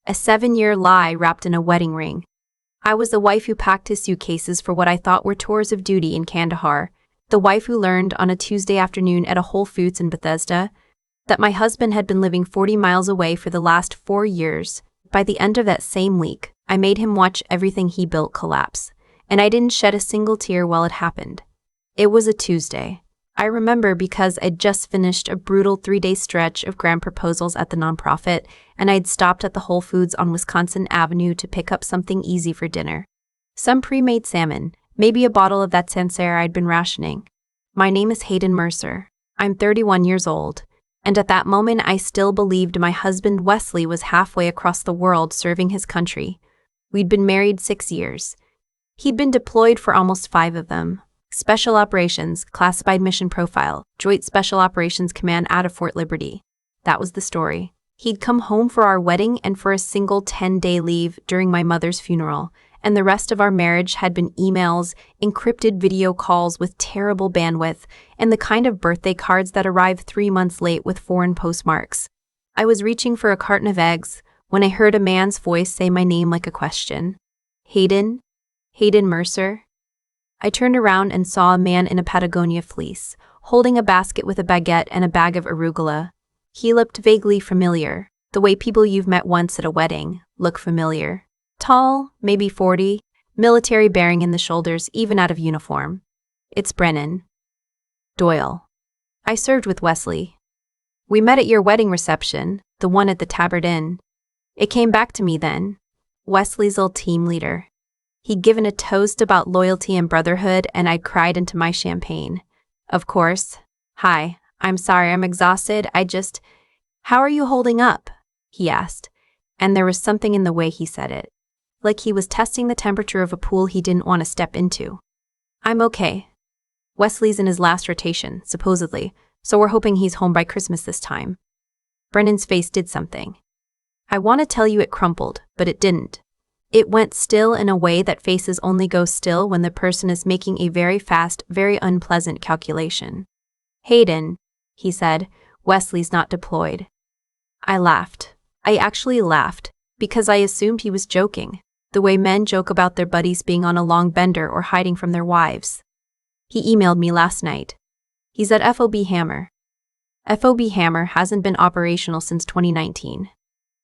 A 7-year lie wrapped in a wedding ring. I was the wife who packed his suitcases for what I thought were tours of duty in Kandahar, the wife who learned on a Tuesday afternoon at a Whole Foods in Bethesda that my husband had been living 40 miles away for the last 4 years. By the end of that same week, I made him watch everything he built collapse, and I didn't shed a single tear while it happened. It was a Tuesday. I remember because I'd just finished a brutal 3-day stretch of grand proposals at the nonprofit, and I'd stopped at the Whole Foods on Wisconsin Avenue to pick up something easy for dinner. Some pre-made salmon, maybe a bottle of that Sancerre I'd been rationing. My name is Hayden Mercer. I'm 31 years old, and at that moment I still believed my husband Wesley was halfway across the world serving his country. We'd been married 6 years. He'd been deployed for almost 5 of them. Special Operations, Classified Mission Profile, Joint Special Operations Command out of Fort Liberty. That was the story. He'd come home for our wedding and for a single 10-day leave during my mother's funeral, and the rest of our marriage had been emails, encrypted video calls with terrible bandwidth, and the kind of birthday cards that arrive 3 months late with foreign postmarks. I was reaching for a carton of eggs when I heard a man's voice say my name like a question. Hayden? Hayden Mercer? I turned around and saw a man in a Patagonia fleece, holding a basket with a baguette and a bag of arugula. He looked vaguely familiar, the way people you've met once at a wedding look familiar. Tall, maybe 40, military bearing in the shoulders, even out of uniform. It's Brennan Doyle. I served with Wesley. We met at your wedding reception, the one at the Tabard Inn. It came back to me then. Wesley's old team leader. He'd given a toast about loyalty and brotherhood, and I'd cried into my champagne. Of course. Hi, I'm sorry, I'm exhausted. How are you holding up? He asked, and there was something in the way he said it. Like he was testing the temperature of a pool he didn't want to step into. I'm okay. Wesley's in his last rotation, supposedly, so we're hoping he's home by Christmas this time. Brennan's face did something. I want to tell you it crumpled, but it didn't. It went still in a way that faces only go still when the person is making a very fast, very unpleasant calculation. Hayden, he said, Wesley's not deployed. I laughed. I actually laughed, because I assumed he was joking, the way men joke about their buddies being on a long bender or hiding from their wives. He emailed me last night. He's at FOB Hammer. FOB Hammer hasn't been operational since 2019.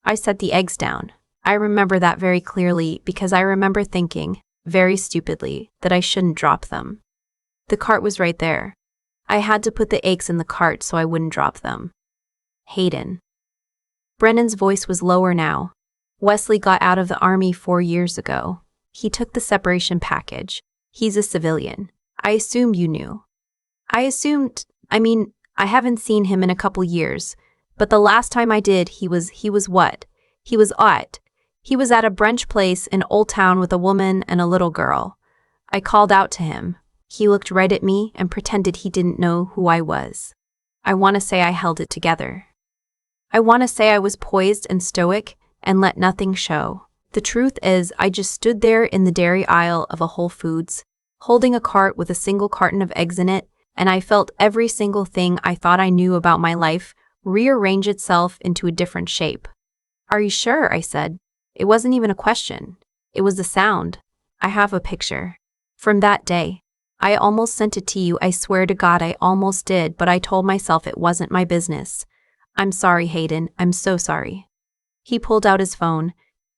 I set the eggs down. I remember that very clearly because I remember thinking, very stupidly, that I shouldn't drop them. The cart was right there. I had to put the eggs in the cart so I wouldn't drop them. Hayden. Brennan's voice was lower now. Wesley got out of the army 4 years ago. He took the separation package. He's a civilian. I assumed you knew. I haven't seen him in a couple years, but the last time I did, he was what? He was odd. He was at a brunch place in Old Town with a woman and a little girl. I called out to him. He looked right at me and pretended he didn't know who I was. I want to say I held it together. I want to say I was poised and stoic and let nothing show. The truth is, I just stood there in the dairy aisle of a Whole Foods, holding a cart with a single carton of eggs in it, and I felt every single thing I thought I knew about my life rearrange itself into a different shape. Are you sure? I said. It wasn't even a question. It was a sound. I have a picture. From that day. I almost sent it to you. I swear to God I almost did, but I told myself it wasn't my business. I'm sorry, Hayden. I'm so sorry. He pulled out his phone.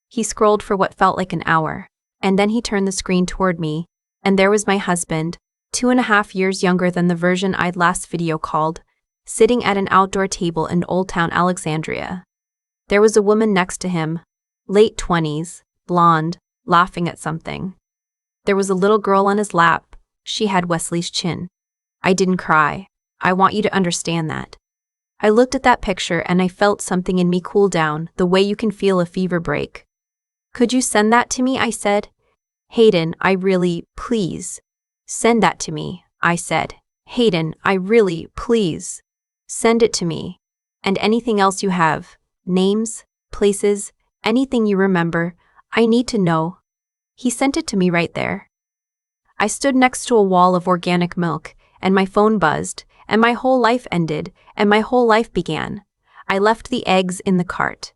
He scrolled for what felt like an hour, and then he turned the screen toward me, and there was my husband, 2.5 years younger than the version I'd last video called, sitting at an outdoor table in Old Town Alexandria. There was a woman next to him, late 20s, blonde, laughing at something. There was a little girl on his lap. She had Wesley's chin. I didn't cry. I want you to understand that. I looked at that picture and I felt something in me cool down, the way you can feel a fever break. Could you send that to me? I said. Hayden, please. Send that to me, I said. Hayden, please. Send it to me. And anything else you have. Names, places, anything you remember. I need to know. He sent it to me right there. I stood next to a wall of organic milk, and my phone buzzed, and my whole life ended, and my whole life began. I left the eggs in the cart.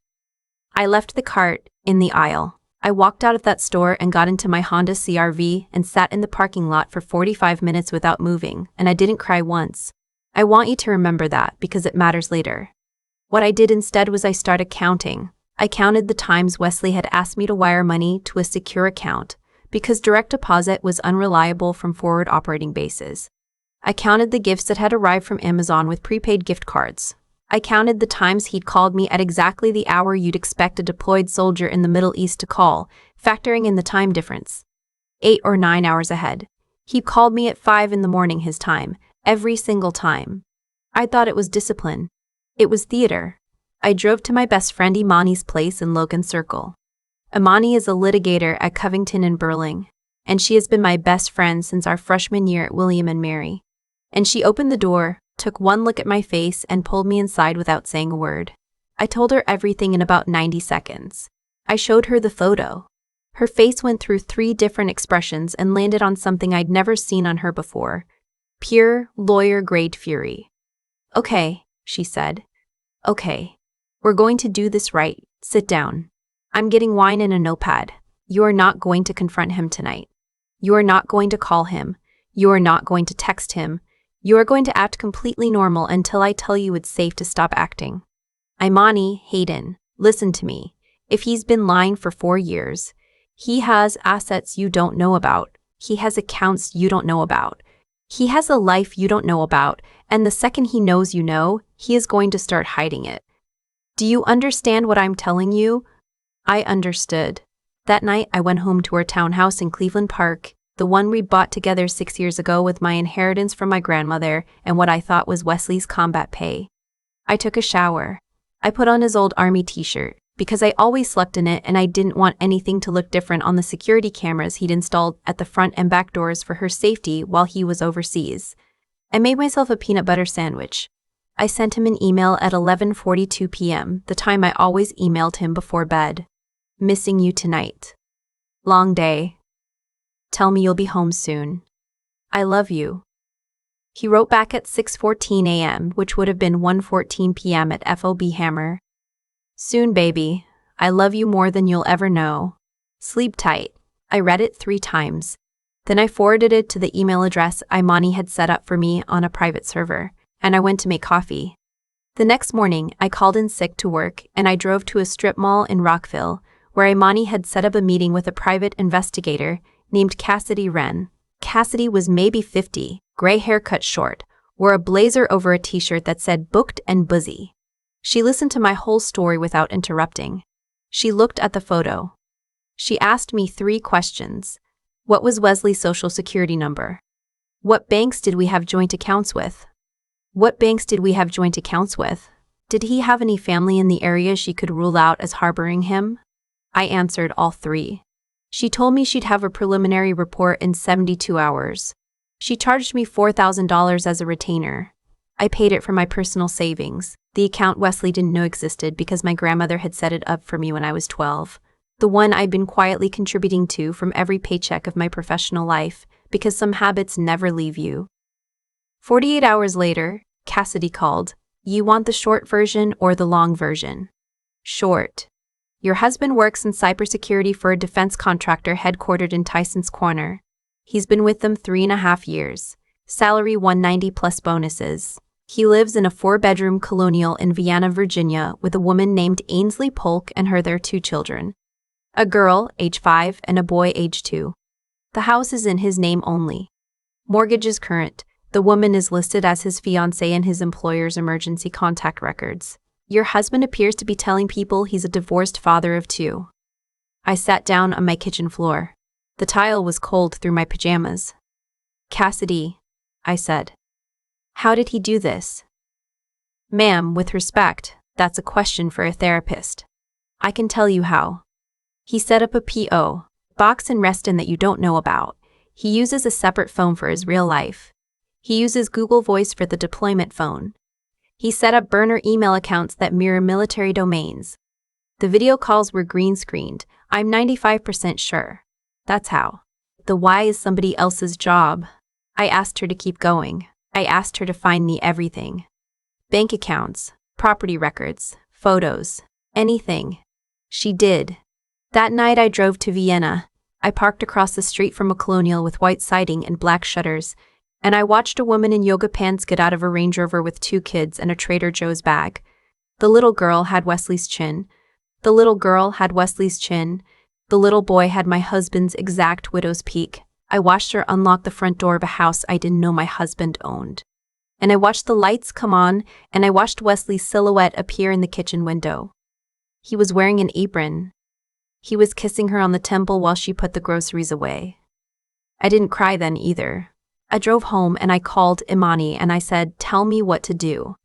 I left the cart in the aisle. I walked out of that store and got into my Honda CR-V and sat in the parking lot for 45 minutes without moving, and I didn't cry once. I want you to remember that because it matters later. What I did instead was I started counting. I counted the times Wesley had asked me to wire money to a secure account because direct deposit was unreliable from forward operating bases. I counted the gifts that had arrived from Amazon with prepaid gift cards. I counted the times he'd called me at exactly the hour you'd expect a deployed soldier in the Middle East to call, factoring in the time difference. 8 or 9 hours ahead. He called me at 5 in the morning his time, every single time. I thought it was discipline. It was theater. I drove to my best friend Imani's place in Logan Circle. Imani is a litigator at Covington and Burling, and she has been my best friend since our freshman year at William and Mary. And she opened the door, took one look at my face, and pulled me inside without saying a word. I told her everything in about 90 seconds. I showed her the photo. Her face went through 3 different expressions and landed on something I'd never seen on her before. Pure, lawyer-grade fury. "Okay," she said. "Okay. We're going to do this right. Sit down. I'm getting wine and a notepad. You are not going to confront him tonight. You are not going to call him. You are not going to text him. You are going to act completely normal until I tell you it's safe to stop acting. Imani, Hayden, listen to me. If he's been lying for 4 years, he has assets you don't know about. He has accounts you don't know about. He has a life you don't know about, and the second he knows you know, he is going to start hiding it. Do you understand what I'm telling you?" I understood. That night, I went home to our townhouse in Cleveland Park, the one we bought together 6 years ago with my inheritance from my grandmother and what I thought was Wesley's combat pay. I took a shower. I put on his old army t-shirt, because I always slept in it and I didn't want anything to look different on the security cameras he'd installed at the front and back doors for her safety while he was overseas. I made myself a peanut butter sandwich. I sent him an email at 11:42 p.m., the time I always emailed him before bed. "Missing you tonight. Long day. Tell me you'll be home soon. I love you." He wrote back at 6:14 a.m., which would have been 1:14 p.m. at FOB Hammer. "Soon, baby. I love you more than you'll ever know. Sleep tight." I read it 3 times. Then I forwarded it to the email address Imani had set up for me on a private server, and I went to make coffee. The next morning, I called in sick to work, and I drove to a strip mall in Rockville, where Imani had set up a meeting with a private investigator named Cassidy Wren. Cassidy was maybe 50, gray hair cut short, wore a blazer over a t-shirt that said "booked and busy." She listened to my whole story without interrupting. She looked at the photo. She asked me 3 questions. What was Wesley's social security number? What banks did we have joint accounts with? What banks did we have joint accounts with? Did he have any family in the area she could rule out as harboring him? I answered all 3. She told me she'd have a preliminary report in 72 hours. She charged me $4,000 as a retainer. I paid it from my personal savings, the account Wesley didn't know existed because my grandmother had set it up for me when I was 12. The one I'd been quietly contributing to from every paycheck of my professional life, because some habits never leave you. 48 hours later, Cassidy called. "You want the short version or the long version?" "Short. Your husband works in cybersecurity for a defense contractor headquartered in Tyson's Corner. He's been with them 3.5 years. Salary $190 plus bonuses. He lives in a 4-bedroom colonial in Vienna, Virginia, with a woman named Ainsley Polk and their 2 children. A girl, age 5, and a boy, age 2. The house is in his name only. Mortgage is current. The woman is listed as his fiancée in his employer's emergency contact records. Your husband appears to be telling people he's a divorced father of 2. I sat down on my kitchen floor. The tile was cold through my pajamas. "Cassidy," I said. "How did he do this?" "Ma'am, with respect, that's a question for a therapist. I can tell you how. He set up a P.O. box in Reston that you don't know about. He uses a separate phone for his real life. He uses Google Voice for the deployment phone. He set up burner email accounts that mirror military domains. The video calls were green-screened. I'm 95% sure. That's how. The why is somebody else's job." I asked her to keep going. I asked her to find me everything. Bank accounts, property records, photos, anything. She did. That night I drove to Vienna. I parked across the street from a Colonial with white siding and black shutters, and I watched a woman in yoga pants get out of a Range Rover with 2 kids and a Trader Joe's bag. The little girl had Wesley's chin. The little girl had Wesley's chin. The little boy had my husband's exact widow's peak. I watched her unlock the front door of a house I didn't know my husband owned. And I watched the lights come on, and I watched Wesley's silhouette appear in the kitchen window. He was wearing an apron. He was kissing her on the temple while she put the groceries away. I didn't cry then either. I drove home and I called Imani and I said, "Tell me what to do."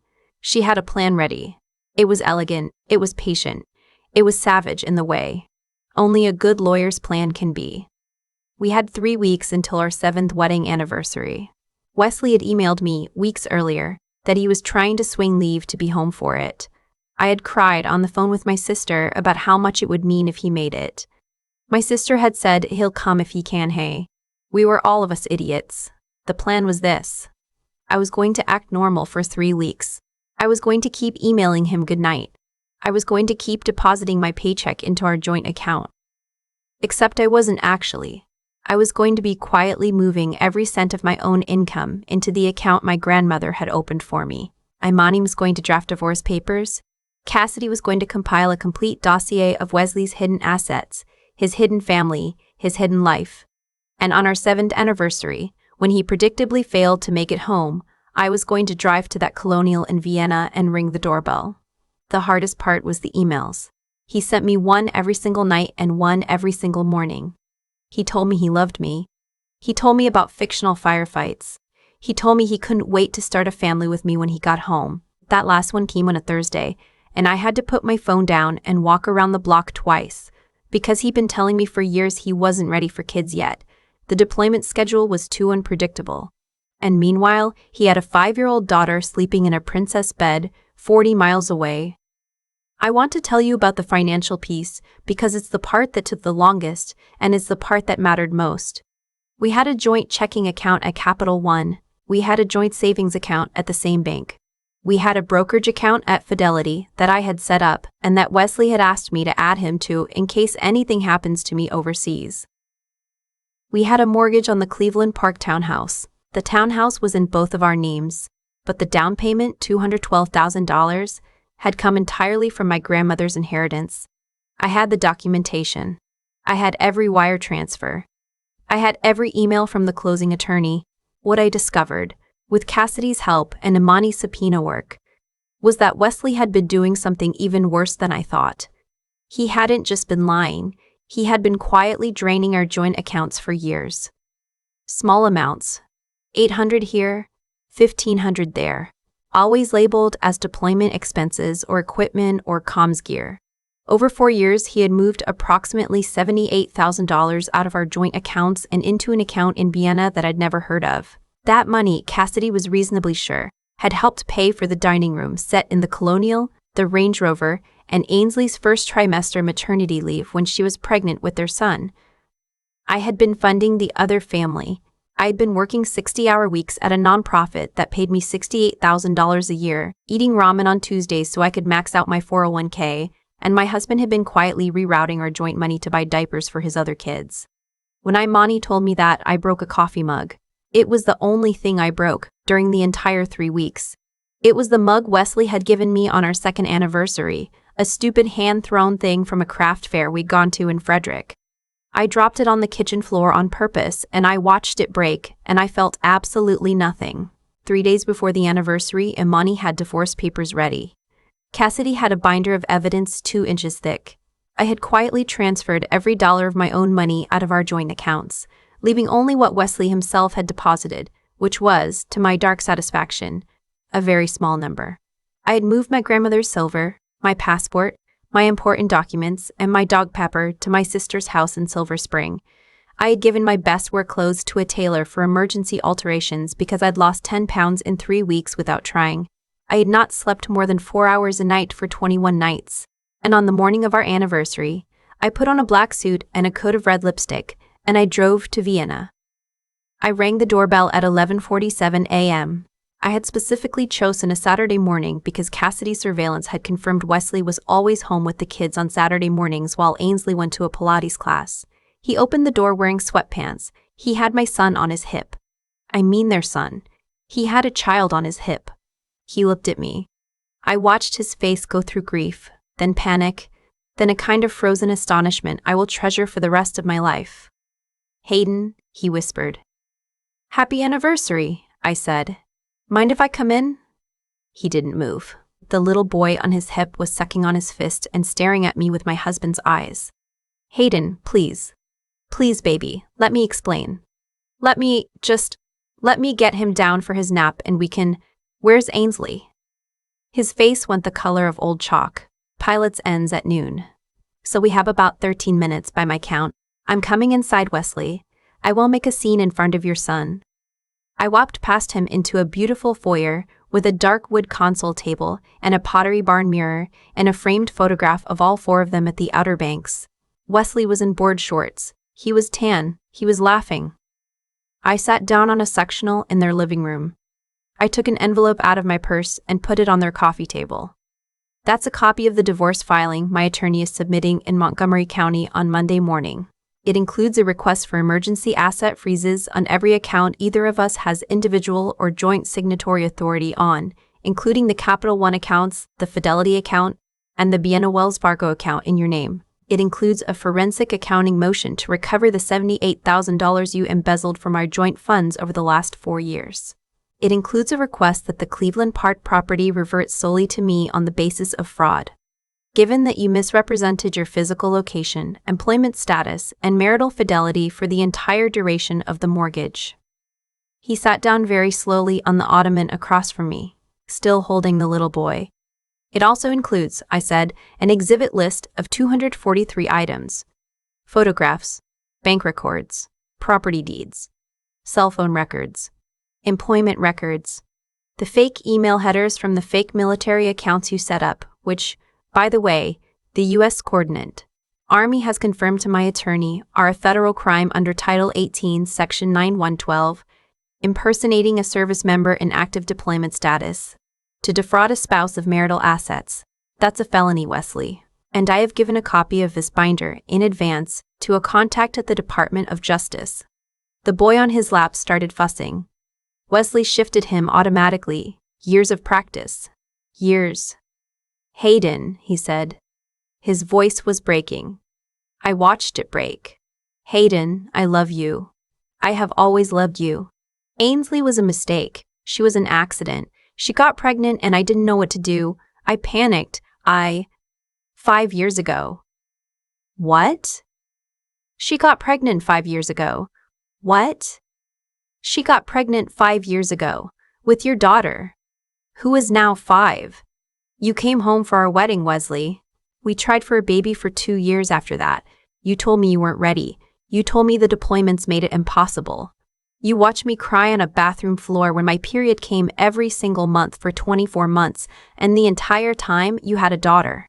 She had a plan ready. It was elegant, it was patient, it was savage in the way only a good lawyer's plan can be. We had 3 weeks until our 7th wedding anniversary. Wesley had emailed me weeks earlier that he was trying to swing leave to be home for it. I had cried on the phone with my sister about how much it would mean if he made it. My sister had said he'll come if he can, hey. We were all of us idiots. The plan was this. I was going to act normal for 3 weeks. I was going to keep emailing him goodnight. I was going to keep depositing my paycheck into our joint account. Except I wasn't actually. I was going to be quietly moving every cent of my own income into the account my grandmother had opened for me. Imani was going to draft divorce papers. Cassidy was going to compile a complete dossier of Wesley's hidden assets, his hidden family, his hidden life. And on our 7th anniversary, when he predictably failed to make it home, I was going to drive to that Colonial in Vienna and ring the doorbell. The hardest part was the emails. He sent me one every single night and one every single morning. He told me he loved me. He told me about fictional firefights. He told me he couldn't wait to start a family with me when he got home. That last one came on a Thursday, and I had to put my phone down and walk around the block twice, because he'd been telling me for years he wasn't ready for kids yet. The deployment schedule was too unpredictable. And meanwhile, he had a 5-year-old daughter sleeping in a princess bed 40 miles away. I want to tell you about the financial piece because it's the part that took the longest and it's the part that mattered most. We had a joint checking account at Capital One. We had a joint savings account at the same bank. We had a brokerage account at Fidelity that I had set up and that Wesley had asked me to add him to in case anything happens to me overseas. We had a mortgage on the Cleveland Park townhouse. The townhouse was in both of our names, but the down payment, $212,000, had come entirely from my grandmother's inheritance. I had the documentation. I had every wire transfer. I had every email from the closing attorney. What I discovered, with Cassidy's help and Imani's subpoena work, was that Wesley had been doing something even worse than I thought. He hadn't just been lying, he had been quietly draining our joint accounts for years. Small amounts, $800 here, $1,500 there, always labeled as deployment expenses or equipment or comms gear. Over 4 years, he had moved approximately $78,000 out of our joint accounts and into an account in Vienna that I'd never heard of. That money, Cassidy was reasonably sure, had helped pay for the dining room set in the Colonial, the Range Rover, and Ainsley's first trimester maternity leave when she was pregnant with their son. I had been funding the other family. I had been working 60-hour weeks at a nonprofit that paid me $68,000 a year, eating ramen on Tuesdays so I could max out my 401k, and my husband had been quietly rerouting our joint money to buy diapers for his other kids. When Imani told me that, I broke a coffee mug. It was the only thing I broke during the entire 3 weeks. It was the mug Wesley had given me on our 2nd anniversary, a stupid hand-thrown thing from a craft fair we'd gone to in Frederick. I dropped it on the kitchen floor on purpose, and I watched it break, and I felt absolutely nothing. 3 days before the anniversary, Imani had divorce papers ready. Cassidy had a binder of evidence 2 inches thick. I had quietly transferred every dollar of my own money out of our joint accounts, leaving only what Wesley himself had deposited, which was, to my dark satisfaction, a very small number. I had moved my grandmother's silver, my passport, my important documents, and my dog Pepper to my sister's house in Silver Spring. I had given my best work clothes to a tailor for emergency alterations because I'd lost 10 pounds in 3 weeks without trying. I had not slept more than 4 hours a night for 21 nights, and on the morning of our anniversary, I put on a black suit and a coat of red lipstick, and I drove to Vienna. I rang the doorbell at 11:47 a.m. I had specifically chosen a Saturday morning because Cassidy's surveillance had confirmed Wesley was always home with the kids on Saturday mornings while Ainsley went to a Pilates class. He opened the door wearing sweatpants. He had my son on his hip. I mean their son. He had a child on his hip. He looked at me. I watched his face go through grief, then panic, then a kind of frozen astonishment I will treasure for the rest of my life. "Hayden," he whispered. "Happy anniversary," I said. "Mind if I come in?" He didn't move. The little boy on his hip was sucking on his fist and staring at me with my husband's eyes. "Hayden, please. Please, baby, let me explain. Let me get him down for his nap and we can— Where's Ainsley?" His face went the color of old chalk. "Pilot's ends at noon. So we have about 13 minutes by my count. I'm coming inside, Wesley. I will make a scene in front of your son." I walked past him into a beautiful foyer with a dark wood console table and a Pottery Barn mirror and a framed photograph of all four of them at the Outer Banks. Wesley was in board shorts. He was tan. He was laughing. I sat down on a sectional in their living room. I took an envelope out of my purse and put it on their coffee table. "That's a copy of the divorce filing my attorney is submitting in Montgomery County on Monday morning. It includes a request for emergency asset freezes on every account either of us has individual or joint signatory authority on, including the Capital One accounts, the Fidelity account, and the Vienna Wells Fargo account in your name. It includes a forensic accounting motion to recover the $78,000 you embezzled from our joint funds over the last 4 years. It includes a request that the Cleveland Park property revert solely to me on the basis of fraud. Given that you misrepresented your physical location, employment status, and marital fidelity for the entire duration of the mortgage." He sat down very slowly on the ottoman across from me, still holding the little boy. "It also includes," I said, "an exhibit list of 243 items. Photographs, bank records, property deeds, cell phone records, employment records, the fake email headers from the fake military accounts you set up, which, by the way, the U.S. Coordinate Army has confirmed to my attorney are a federal crime under Title 18, Section 9112, impersonating a service member in active deployment status, to defraud a spouse of marital assets. That's a felony, Wesley. And I have given a copy of this binder in advance to a contact at the Department of Justice." The boy on his lap started fussing. Wesley shifted him automatically. Years of practice. Years. "Hayden," he said. His voice was breaking. I watched it break. "Hayden, I love you. I have always loved you. Ainsley was a mistake. She was an accident. She got pregnant and I didn't know what to do. I panicked. 5 years ago." "What?" "She got pregnant 5 years ago." "What?" "She got pregnant 5 years ago. With your daughter, who is now 5. You came home for our wedding, Wesley. We tried for a baby for 2 years after that. You told me you weren't ready. You told me the deployments made it impossible. You watched me cry on a bathroom floor when my period came every single month for 24 months, and the entire time you had a daughter."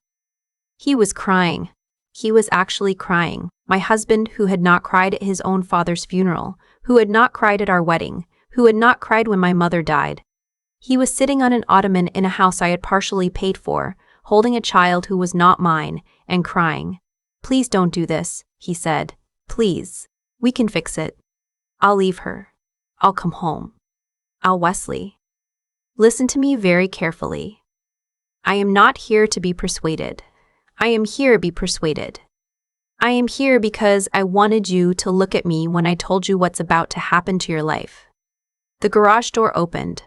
He was crying. He was actually crying. My husband, who had not cried at his own father's funeral, who had not cried at our wedding, who had not cried when my mother died. He was sitting on an ottoman in a house I had partially paid for, holding a child who was not mine, and crying. "Please don't do this," he said. "Please. We can fix it. I'll leave her. I'll come home. Wesley. Listen to me very carefully. I am not here to be persuaded. I am here to be persuaded. I am here because I wanted you to look at me when I told you what's about to happen to your life." The garage door opened.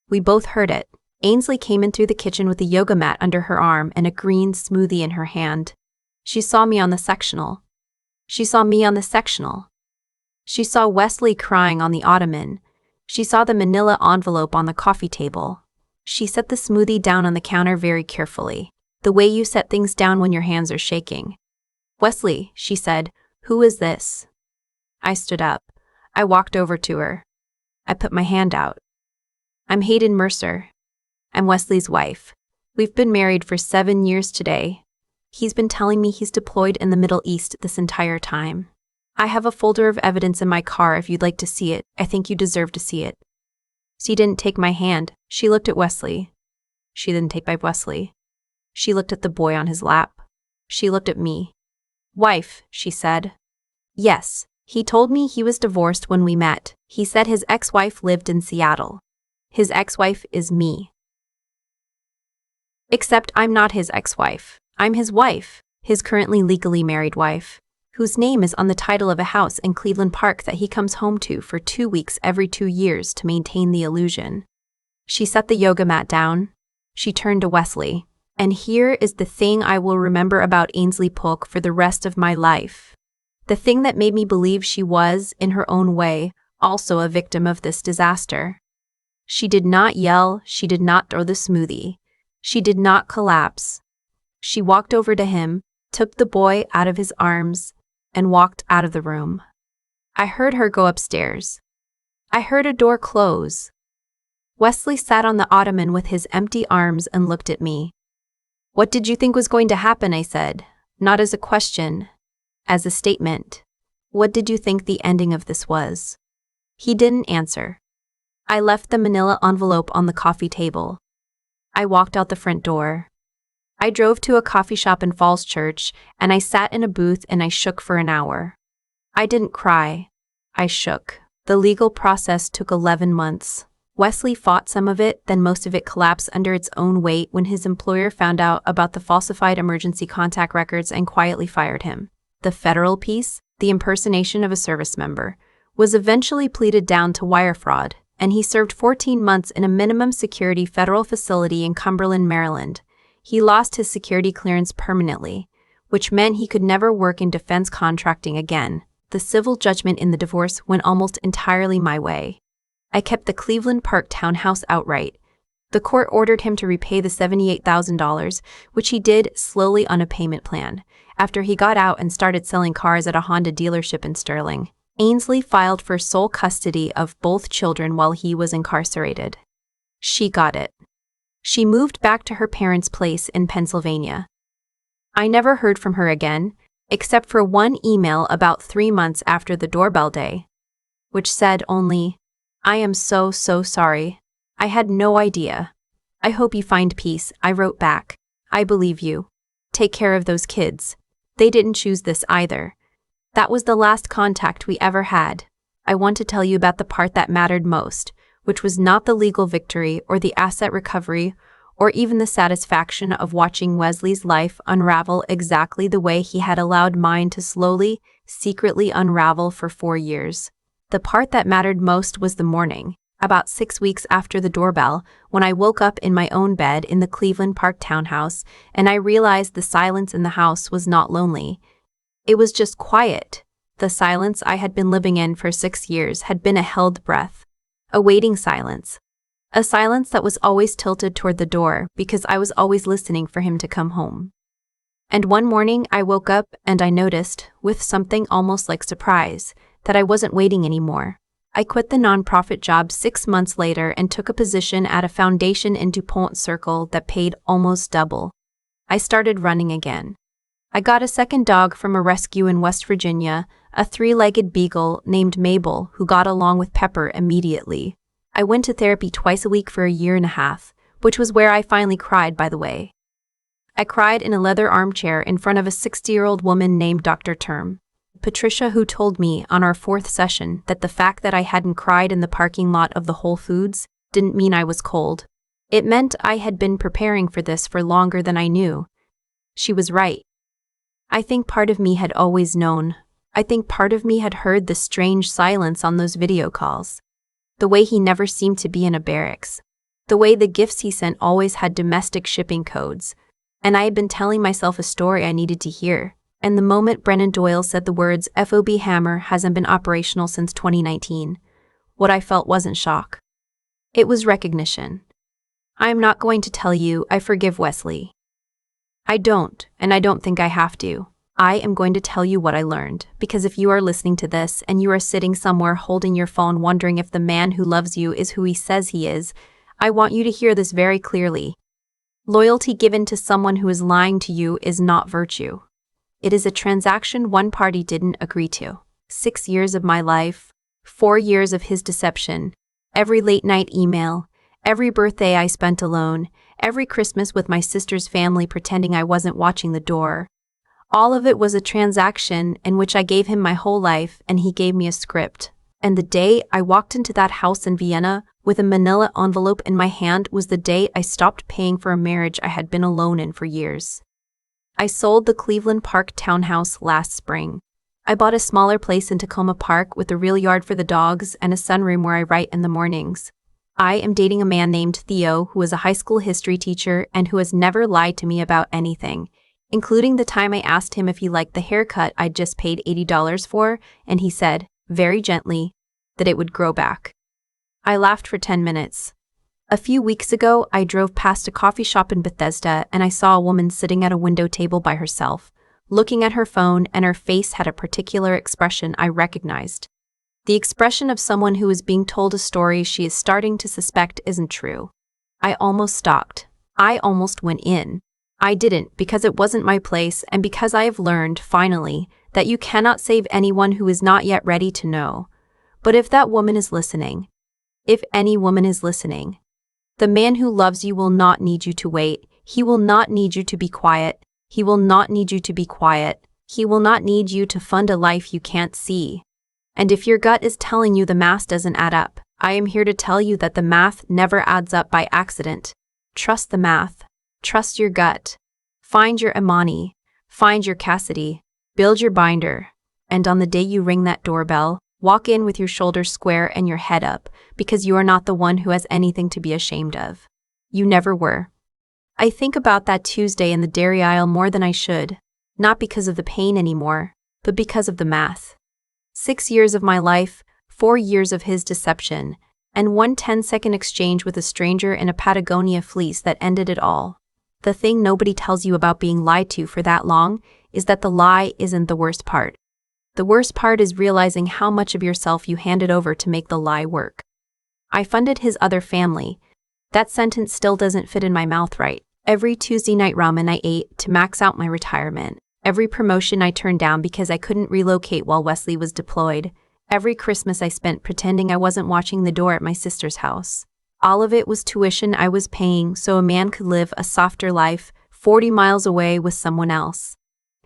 We both heard it. Ainsley came in through the kitchen with a yoga mat under her arm and a green smoothie in her hand. She saw me on the sectional. She saw me on the sectional. She saw Wesley crying on the ottoman. She saw the manila envelope on the coffee table. She set the smoothie down on the counter very carefully, the way you set things down when your hands are shaking. "Wesley," she said, "who is this?" I stood up. I walked over to her. I put my hand out. "I'm Hayden Mercer. I'm Wesley's wife. We've been married for 7 years today. He's been telling me he's deployed in the Middle East this entire time. I have a folder of evidence in my car if you'd like to see it. I think you deserve to see it." She didn't take my hand. She looked at Wesley. She didn't take my Wesley. She looked at the boy on his lap. She looked at me. Wife, she said. Yes, he told me he was divorced when we met. He said his ex-wife lived in Seattle. His ex-wife is me. Except I'm not his ex-wife. I'm his wife, his currently legally married wife, whose name is on the title of a house in Cleveland Park that he comes home to for 2 weeks every 2 years to maintain the illusion. She set the yoga mat down. She turned to Wesley. And here is the thing I will remember about Ainsley Polk for the rest of my life. The thing that made me believe she was, in her own way, also a victim of this disaster. She did not yell. She did not throw the smoothie. She did not collapse. She walked over to him, took the boy out of his arms, and walked out of the room. I heard her go upstairs. I heard a door close. Wesley sat on the ottoman with his empty arms and looked at me. What did you think was going to happen? I said, not as a question, as a statement. What did you think the ending of this was? He didn't answer. I left the manila envelope on the coffee table. I walked out the front door. I drove to a coffee shop in Falls Church, and I sat in a booth and I shook for an hour. I didn't cry. I shook. The legal process took 11 months. Wesley fought some of it, then most of it collapsed under its own weight when his employer found out about the falsified emergency contact records and quietly fired him. The federal piece, the impersonation of a service member, was eventually pleaded down to wire fraud, and he served 14 months in a minimum security federal facility in Cumberland, Maryland. He lost his security clearance permanently, which meant he could never work in defense contracting again. The civil judgment in the divorce went almost entirely my way. I kept the Cleveland Park townhouse outright. The court ordered him to repay the $78,000, which he did slowly on a payment plan, after he got out and started selling cars at a Honda dealership in Sterling. Ainsley filed for sole custody of both children while he was incarcerated. She got it. She moved back to her parents' place in Pennsylvania. I never heard from her again, except for one email about 3 months after the doorbell day, which said only, I am so sorry. I had no idea. I hope you find peace. I wrote back. I believe you. Take care of those kids. They didn't choose this either. That was the last contact we ever had. I want to tell you about the part that mattered most, which was not the legal victory or the asset recovery or even the satisfaction of watching Wesley's life unravel exactly the way he had allowed mine to slowly, secretly unravel for 4 years. The part that mattered most was the morning, about 6 weeks after the doorbell, when I woke up in my own bed in the Cleveland Park townhouse, and I realized the silence in the house was not lonely. It was just quiet. The silence I had been living in for 6 years had been a held breath, a waiting silence. A silence that was always tilted toward the door because I was always listening for him to come home. And one morning I woke up and I noticed, with something almost like surprise, that I wasn't waiting anymore. I quit the nonprofit job 6 months later and took a position at a foundation in DuPont Circle that paid almost double. I started running again. I got a second dog from a rescue in West Virginia, a 3-legged beagle named Mabel who got along with Pepper immediately. I went to therapy twice a week for a year and a half, which was where I finally cried, by the way. I cried in a leather armchair in front of a 60-year-old woman named Dr. Term. Patricia, who told me on our 4th session that the fact that I hadn't cried in the parking lot of the Whole Foods didn't mean I was cold. It meant I had been preparing for this for longer than I knew. She was right. I think part of me had always known. I think part of me had heard the strange silence on those video calls. The way he never seemed to be in a barracks. The way the gifts he sent always had domestic shipping codes. And I had been telling myself a story I needed to hear. And the moment Brennan Doyle said the words FOB Hammer hasn't been operational since 2019, what I felt wasn't shock. It was recognition. I am not going to tell you I forgive Wesley. I don't, and I don't think I have to. I am going to tell you what I learned, because if you are listening to this and you are sitting somewhere holding your phone wondering if the man who loves you is who he says he is, I want you to hear this very clearly. Loyalty given to someone who is lying to you is not virtue. It is a transaction one party didn't agree to. 6 years of my life, 4 years of his deception, Every late-night email, every birthday I spent alone, every Christmas with my sister's family pretending I wasn't watching the door. All of it was a transaction in which I gave him my whole life and he gave me a script. And the day I walked into that house in Vienna with a manila envelope in my hand was the day I stopped paying for a marriage I had been alone in for years. I sold the Cleveland Park townhouse last spring. I bought a smaller place in Tacoma Park with a real yard for the dogs and a sunroom where I write in the mornings. I am dating a man named Theo who is a high school history teacher and who has never lied to me about anything, including the time I asked him if he liked the haircut I'd just paid $80 for, and he said, very gently, that it would grow back. I laughed for 10 minutes. A few weeks ago, I drove past a coffee shop in Bethesda and I saw a woman sitting at a window table by herself, looking at her phone, and her face had a particular expression I recognized. The expression of someone who is being told a story she is starting to suspect isn't true. I almost stalked. I almost went in. I didn't because it wasn't my place and because I have learned, finally, that you cannot save anyone who is not yet ready to know. But if that woman is listening, if any woman is listening, the man who loves you will not need you to wait. He will not need you to be quiet. He will not need you to be quiet. He will not need you to fund a life you can't see. And if your gut is telling you the math doesn't add up, I am here to tell you that the math never adds up by accident. Trust the math. Trust your gut. Find your Imani. Find your Cassidy. Build your binder. And on the day you ring that doorbell, walk in with your shoulders square and your head up, because you are not the one who has anything to be ashamed of. You never were. I think about that Tuesday in the dairy aisle more than I should, not because of the pain anymore, but because of the math. 6 years of my life, 4 years of his deception, and one 10-second exchange with a stranger in a Patagonia fleece that ended it all. The thing nobody tells you about being lied to for that long is that the lie isn't the worst part. The worst part is realizing how much of yourself you handed over to make the lie work. I funded his other family. That sentence still doesn't fit in my mouth right. Every Tuesday night ramen I ate to max out my retirement. Every promotion I turned down because I couldn't relocate while Wesley was deployed. Every Christmas I spent pretending I wasn't watching the door at my sister's house. All of it was tuition I was paying so a man could live a softer life 40 miles away with someone else.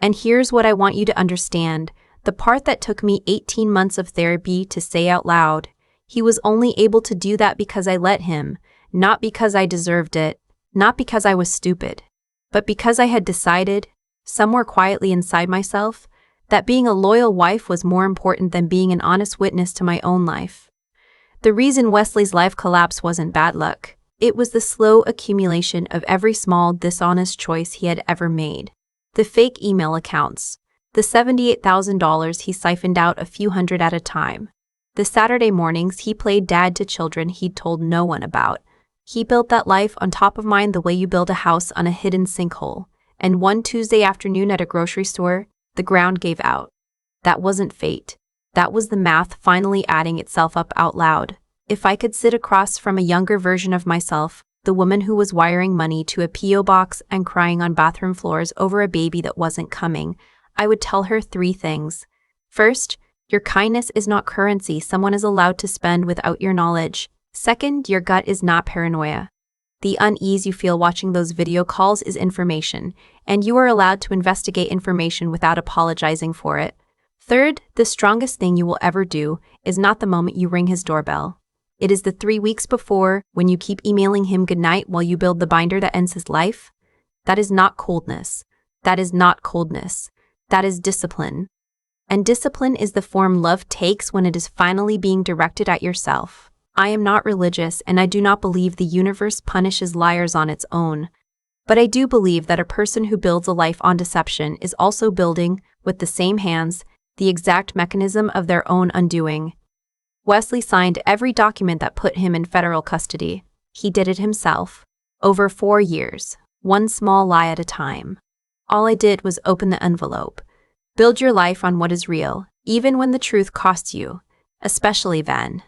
And here's what I want you to understand. The part that took me 18 months of therapy to say out loud, he was only able to do that because I let him, not because I deserved it, not because I was stupid, but because I had decided, somewhere quietly inside myself, that being a loyal wife was more important than being an honest witness to my own life. The reason Wesley's life collapse wasn't bad luck. It was the slow accumulation of every small, dishonest choice he had ever made. The fake email accounts. The $78,000 he siphoned out a few hundred at a time. The Saturday mornings he played dad to children he'd told no one about. He built that life on top of mine the way you build a house on a hidden sinkhole. And one Tuesday afternoon at a grocery store, the ground gave out. That wasn't fate. That was the math finally adding itself up out loud. If I could sit across from a younger version of myself, the woman who was wiring money to a P.O. box and crying on bathroom floors over a baby that wasn't coming, I would tell her 3 things. First, your kindness is not currency someone is allowed to spend without your knowledge. Second, your gut is not paranoia. The unease you feel watching those video calls is information, and you are allowed to investigate information without apologizing for it. Third, the strongest thing you will ever do is not the moment you ring his doorbell. It is the 3 weeks before, when you keep emailing him goodnight while you build the binder that ends his life. That is not coldness. That is not coldness. That is discipline. And discipline is the form love takes when it is finally being directed at yourself. I am not religious and I do not believe the universe punishes liars on its own. But I do believe that a person who builds a life on deception is also building, with the same hands, the exact mechanism of their own undoing. Wesley signed every document that put him in federal custody. He did it himself. Over 4 years, one small lie at a time. All I did was open the envelope. Build your life on what is real, even when the truth costs you, especially then.